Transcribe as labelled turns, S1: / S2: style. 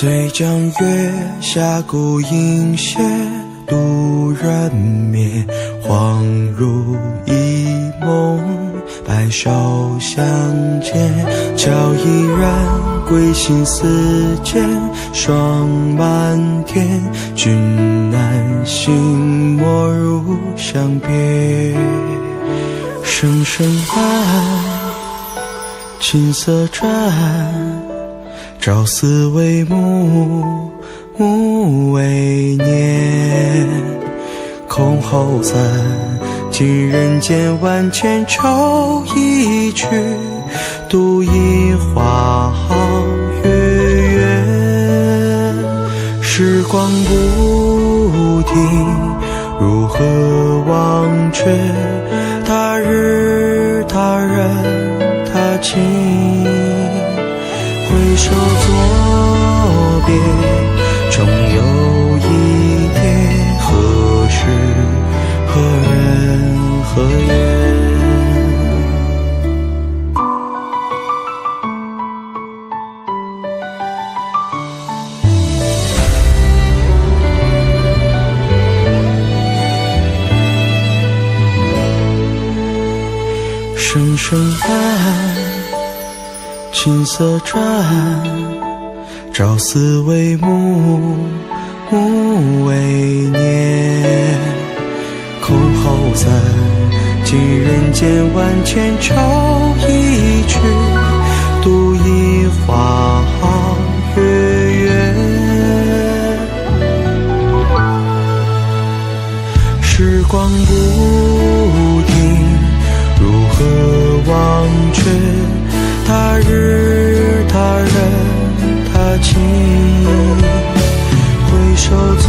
S1: 醉将月下孤影斜，渡人灭，恍如一梦，白首相见。教一人归心似箭，霜满天。君难信，莫如相别。声声暗，琴瑟转，朝思为暮，暮为年。空后赞，今人间万千愁一曲，独饮花好月圆。时光不停，如何忘却？他日他人他情，回首作别，终有一天，何时何人何月？声声暗，琴瑟转，朝思为暮，暮为年。空后赞，今人间万千愁一曲，独饮花好月圆。时光不停，如何忘却？他日他人他情，回首作